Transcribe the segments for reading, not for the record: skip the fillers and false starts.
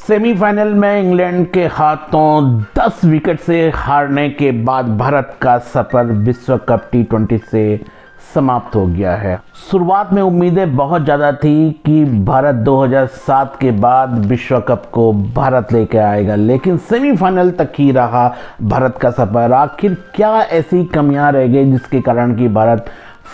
Semifinal में England के हाथों 10 विकेट से हारने के बाद भारत का सफर विश्व कप टी20 से समाप्त हो गया है। शुरुआत में उम्मीदें बहुत ज़्यादा थी कि भारत 2007 के बाद विश्व कप को भारत लेकर आएगा, लेकिन सेमीफाइनल तक ही रहा भारत का सफर। आखिर क्या ऐसी कमियां रह गई जिसके कारण कि भारत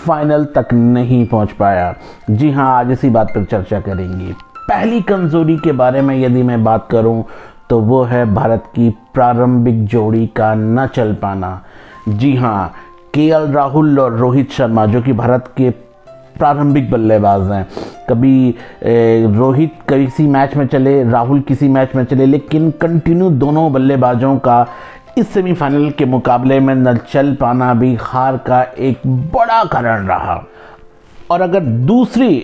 फाइनल तक नहीं पहुंच पाया? जी हां, आज इसी बात पर चर्चा करेंगे। पहली कमजोरी के बारे में यदि मैं बात करूं तो वो है भारत की प्रारंभिक जोड़ी का न चल पाना। जी हां, केएल राहुल और रोहित शर्मा जो कि भारत के प्रारंभिक बल्लेबाज हैं, कभी रोहित किसी मैच में चले, राहुल किसी मैच में चले, लेकिन कंटिन्यू दोनों बल्लेबाजों का इस सेमीफाइनल के मुकाबले में न चल पाना भी हार का एक बड़ा कारण रहा। और अगर दूसरी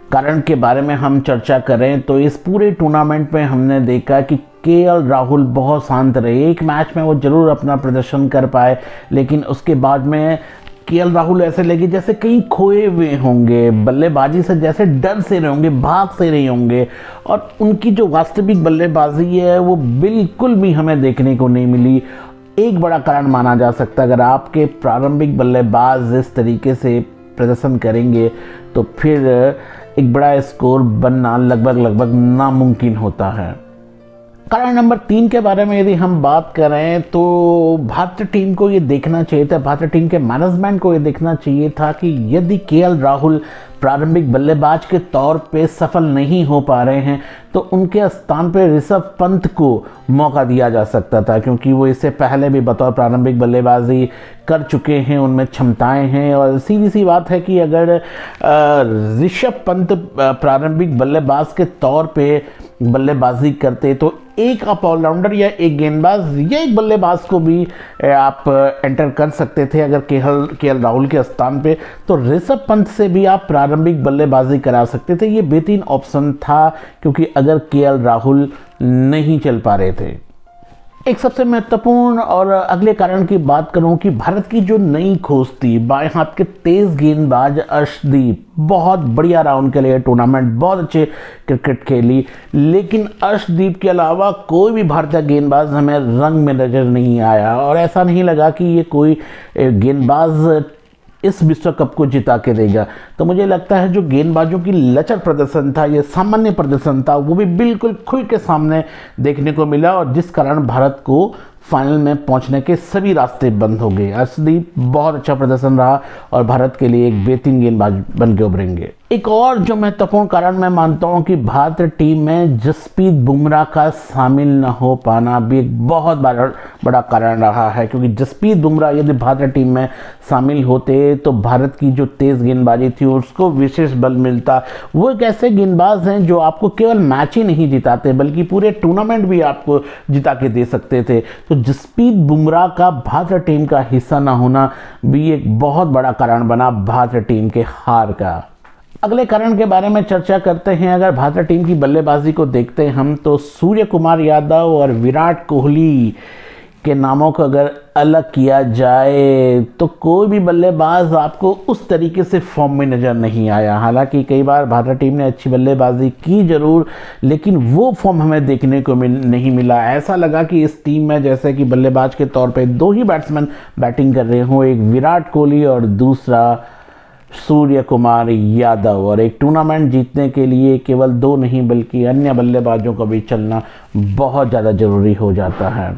कारण के बारे में हम चर्चा करें तो इस पूरे टूर्नामेंट में हमने देखा कि केएल राहुल बहुत शांत रहे। एक मैच में वो जरूर अपना प्रदर्शन कर पाए, लेकिन उसके बाद में केएल राहुल ऐसे लगे जैसे कहीं खोए हुए होंगे, बल्लेबाजी से जैसे डर से रहे होंगे, भाग से रहे होंगे, और उनकी जो वास्तविक बल्लेबाजी है वो बिल्कुल भी हमें देखने को नहीं मिली। एक बड़ा कारण माना जा सकता है, अगर आपके प्रारंभिक बल्लेबाज इस तरीके से प्रदर्शन करेंगे तो फिर एक बड़ा स्कोर बनना लगभग नामुमकिन होता है। कारण नंबर 3 के बारे में यदि हम बात करें तो भारतीय टीम को ये देखना चाहिए था, भारतीय टीम के मैनेजमेंट को ये देखना चाहिए था कि यदि केएल राहुल प्रारंभिक बल्लेबाज के तौर पे सफल नहीं हो पा रहे हैं तो उनके स्थान पे ऋषभ पंत को मौका दिया जा सकता था, क्योंकि वो इससे पहले भी बतौर प्रारंभिक बल्लेबाजी कर चुके हैं, उनमें क्षमताएं हैं। और सीधी सी बात है कि अगर ऋषभ पंत प्रारंभिक बल्लेबाज के तौर पे बल्लेबाजी करते तो एक आप ऑलराउंडर या एक गेंदबाज या एक बल्लेबाज को भी आप एंटर कर सकते थे। अगर केएल राहुल के स्थान पे तो ऋषभ पंत से भी आप प्रारंभिक बल्लेबाजी करा सकते थे। ये बेहतरीन ऑप्शन था, क्योंकि अगर केएल राहुल नहीं चल पा रहे थे। एक सबसे महत्वपूर्ण और अगले कारण की बात करूं कि भारत की जो नई खोज थी, बाएं हाथ के तेज गेंदबाज अर्शदीप, बहुत बढ़िया रहा उनके लिए टूर्नामेंट, बहुत अच्छे क्रिकेट खेली, लेकिन अर्शदीप के अलावा कोई भी भारतीय गेंदबाज हमें रंग में नजर नहीं आया और ऐसा नहीं लगा कि ये कोई गेंदबाज इस विश्व कप को जिता के देगा। तो मुझे लगता है जो गेंदबाजों की लचर प्रदर्शन था, ये सामान्य प्रदर्शन था, वो भी बिल्कुल खुल के सामने देखने को मिला, और जिस कारण भारत को फाइनल में पहुंचने के सभी रास्ते बंद हो गए। अर्शदीप बहुत अच्छा प्रदर्शन रहा और भारत के लिए एक बेहतरीन गेंदबाज बन के उभरेंगे। एक और जो महत्वपूर्ण कारण मैं मानता हूं कि भारतीय टीम में जसप्रीत बुमराह का शामिल न हो पाना भी एक बहुत बड़ा कारण रहा है, क्योंकि जसप्रीत बुमराह यदि भारतीय टीम में शामिल होते तो भारत की जो तेज गेंदबाजी थी उसको विशेष बल मिलता। वो एक ऐसे गेंदबाज हैं जो आपको केवल मैच ही नहीं जिताते बल्कि पूरे टूर्नामेंट भी आपको जिता के दे सकते थे। तो जसप्रीत बुमराह का भारतीय टीम का हिस्सा न होना भी एक बहुत बड़ा कारण बना भारतीय टीम के हार का। अगले कारण के बारे में चर्चा करते हैं। अगर भारतीय टीम की बल्लेबाजी को देखते हैं हम तो सूर्य कुमार यादव और विराट कोहली के नामों को अगर अलग किया जाए तो कोई भी बल्लेबाज आपको उस तरीके से फॉर्म में नज़र नहीं आया। हालांकि कई बार भारतीय टीम ने अच्छी बल्लेबाजी की जरूर, लेकिन वो फॉर्म हमें देखने को नहीं मिला। ऐसा लगा कि इस टीम में जैसे कि बल्लेबाज के तौर पे 2 ही बैट्समैन बैटिंग कर रहे हों, एक विराट कोहली और दूसरा सूर्य कुमार यादव, और एक टूर्नामेंट जीतने के लिए केवल 2 नहीं बल्कि अन्य बल्लेबाजों का भी चलना बहुत ज़्यादा ज़रूरी हो जाता है।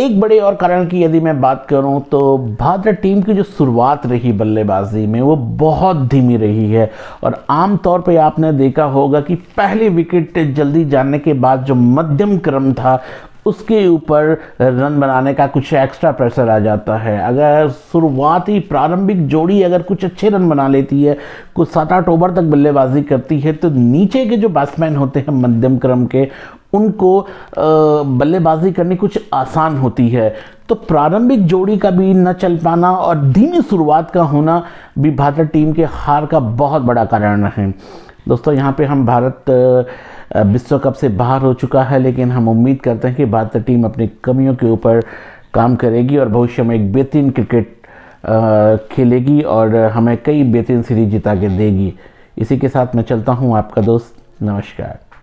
एक बड़े और कारण की यदि मैं बात करूं तो भारतीय टीम की जो शुरुआत रही बल्लेबाजी में वो बहुत धीमी रही है, और आमतौर पे आपने देखा होगा कि पहले विकेट जल्दी जाने के बाद जो मध्यम क्रम था उसके ऊपर रन बनाने का कुछ एक्स्ट्रा प्रेशर आ जाता है। अगर शुरुआती प्रारंभिक जोड़ी अगर कुछ अच्छे रन बना लेती है, कुछ 7-8 ओवर तक बल्लेबाजी करती है, तो नीचे के जो बैट्समैन होते हैं मध्यम क्रम के, उनको बल्लेबाजी करनी कुछ आसान होती है। तो प्रारंभिक जोड़ी का भी न चल पाना और धीमी शुरुआत का होना भी भारतीय टीम के हार का बहुत बड़ा कारण है। दोस्तों, यहाँ पे हम भारत विश्व कप से बाहर हो चुका है, लेकिन हम उम्मीद करते हैं कि भारतीय टीम अपनी कमियों के ऊपर काम करेगी और भविष्य में एक बेहतरीन क्रिकेट खेलेगी और हमें कई बेहतरीन सीरीज जिता के देगी। इसी के साथ मैं चलता हूँ, आपका दोस्त। नमस्कार।